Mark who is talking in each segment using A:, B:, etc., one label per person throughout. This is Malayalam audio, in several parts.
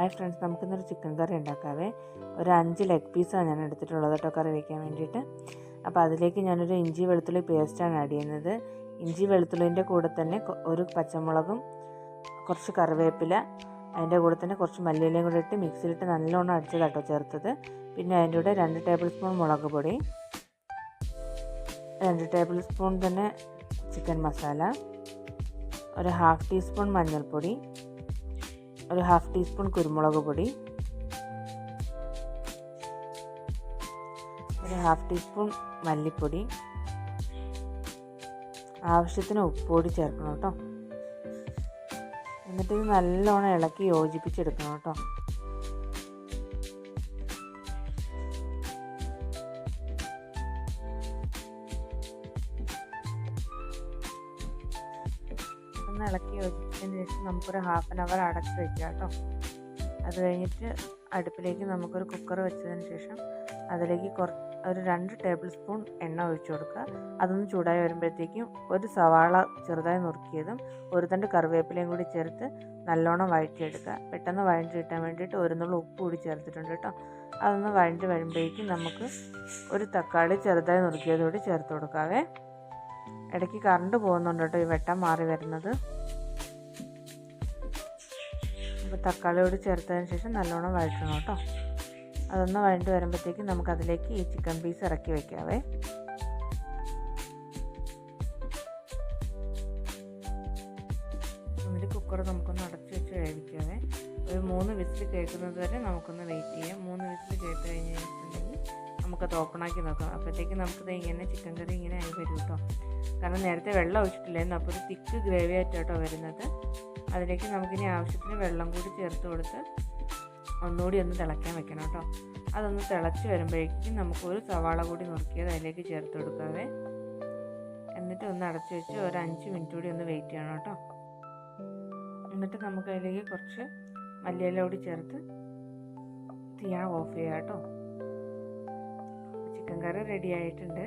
A: ഹായ് ഫ്രണ്ട്സ്, നമുക്കിന്നൊരു ചിക്കൻ കറി ഉണ്ടാക്കാവേ. ഒരു 5 ലെഗ് പീസാണ് ഞാൻ എടുത്തിട്ടുള്ളത് കേട്ടോ കറി വയ്ക്കാൻ വേണ്ടിയിട്ട്. അപ്പോൾ അതിലേക്ക് ഞാനൊരു ഇഞ്ചി വെളുത്തുള്ളി പേസ്റ്റാണ് ആഡ് ചെയ്യുന്നത്. ഇഞ്ചി വെളുത്തുള്ളിൻ്റെ കൂടെ തന്നെ ഒരു പച്ചമുളകും കുറച്ച് കറിവേപ്പില, അതിൻ്റെ കൂടെ തന്നെ കുറച്ച് മല്ലിയിലയും കൂടെ ഇട്ട് മിക്സിയിലിട്ട് നല്ലോണം അടിച്ചതാട്ടോ ചേർത്തത്. പിന്നെ അതിൻ്റെ കൂടെ 2 ടേബിൾ സ്പൂൺ മുളക് പൊടി, 2 ടേബിൾ സ്പൂൺ തന്നെ ചിക്കൻ മസാല, ഒരു 1/2 ടീസ്പൂൺ മഞ്ഞൾപ്പൊടി, ഒരു 1/2 ടീസ്പൂൺ കുരുമുളക് പൊടി, ഒരു 1/2 ടീസ്പൂൺ മല്ലിപ്പൊടി, ആവശ്യത്തിന് ഉപ്പ് കൂടി ചേർക്കണം കേട്ടോ. എന്നിട്ട് ഇത് നല്ലോണം ഇളക്കി യോജിപ്പിച്ചെടുക്കണം കേട്ടോ. ഒന്ന് ഇളക്കി യോജിച്ചതിന് ശേഷം നമുക്കൊരു 1/2 hour അടച്ച് വയ്ക്കാം കേട്ടോ. അത് കഴിഞ്ഞിട്ട് അടുപ്പിലേക്ക് നമുക്കൊരു കുക്കർ വെച്ചതിന് ശേഷം അതിലേക്ക് ഒരു 2 ടേബിൾ സ്പൂൺ എണ്ണ ഒഴിച്ചു കൊടുക്കുക. അതൊന്ന് ചൂടായി വരുമ്പോഴത്തേക്കും ഒരു സവാള ചെറുതായി നുറുക്കിയതും ഒരു തണ്ട് കറിവേപ്പിലയും കൂടി ചേർത്ത് നല്ലോണം വഴറ്റിയെടുക്കുക. പെട്ടെന്ന് വഴറ്റി കിട്ടാൻ വേണ്ടിയിട്ട് ഒരു നുള്ളു ഉപ്പ് കൂടി ചേർത്തിട്ടുണ്ട് കേട്ടോ. അതൊന്ന് വഴറ്റി വരുമ്പോഴേക്കും നമുക്ക് ഒരു തക്കാളി ചെറുതായി നുറുക്കിയതോടെ ചേർത്ത് കൊടുക്കാവേ. ഇടയ്ക്ക് കറണ്ട് പോകുന്നുണ്ട് കേട്ടോ, ഈ വെട്ടം മാറി വരുന്നത്. അപ്പോൾ തക്കാളിയോട് ചേർത്തതിന് ശേഷം നല്ലോണം വഴറ്റണം കേട്ടോ. അതൊന്ന് വഴറ്റി വരുമ്പോഴത്തേക്കും നമുക്കതിലേക്ക് ഈ ചിക്കൻ പീസ് ഇറക്കി വയ്ക്കാവേ. എന്നിട്ട് കുക്കർ നമുക്കൊന്ന് അടച്ചു വെച്ച് വേവിക്കാവേ. ഒരു 3 വിസിൽ കേൾക്കുന്നത് വരെ നമുക്കൊന്ന് വെയിറ്റ് ചെയ്യാം. 3 വിസിൽ കേട്ട് കഴിഞ്ഞ് കഴിഞ്ഞിട്ടുണ്ടെങ്കിൽ നമുക്കത് ഓപ്പണാക്കി നോക്കാം. അപ്പോഴത്തേക്ക് നമുക്കിത് ഇങ്ങനെ ചിക്കൻ കറി ഇങ്ങനെ ആയി വരും കേട്ടോ. കാരണം നേരത്തെ വെള്ളം ഒഴിച്ചിട്ടില്ലായിരുന്നു, അപ്പോൾ ഒരു തിക്ക് ഗ്രേവി ആയിട്ടോ വരുന്നത്. അതിലേക്ക് നമുക്കിനി ആവശ്യത്തിന് വെള്ളം കൂടി ചേർത്ത് കൊടുത്ത് ഒന്നുകൂടി ഒന്ന് തിളയ്ക്കാൻ വെക്കണം കേട്ടോ. അതൊന്ന് തിളച്ച് വരുമ്പോഴേക്കും നമുക്കൊരു സവാള കൂടി നുറുക്കിയത് അതിലേക്ക് ചേർത്ത് കൊടുക്കാവേ. എന്നിട്ട് ഒന്ന് അടച്ചു വെച്ച് ഒരു 5 മിനിറ്റ് കൂടി ഒന്ന് വെയിറ്റ് ചെയ്യണം കേട്ടോ. എന്നിട്ട് നമുക്ക് അതിലേക്ക് കുറച്ച് മല്ലിയില കൂടി ചേർത്ത് തീ ഓഫ് ചെയ്യാം കേട്ടോ. ചിക്കൻ കറി റെഡി ആയിട്ടുണ്ട്.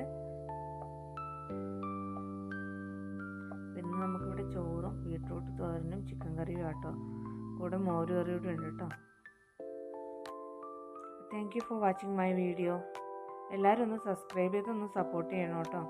A: പിന്നെ നമുക്കിവിടെ ചോറും ബീട്രൂട്ട് തോരനും ചിക്കൻ കറിയും കേട്ടോ, കൂടെ മോര് കറിയും കൂടെ ഉണ്ട് കേട്ടോ. Thank you for watching my video. എല്ലാവരും ഒന്ന് സബ്സ്ക്രൈബ് ചെയ്ത് ഒന്ന് സപ്പോർട്ട് ചെയ്യണം കേട്ടോ.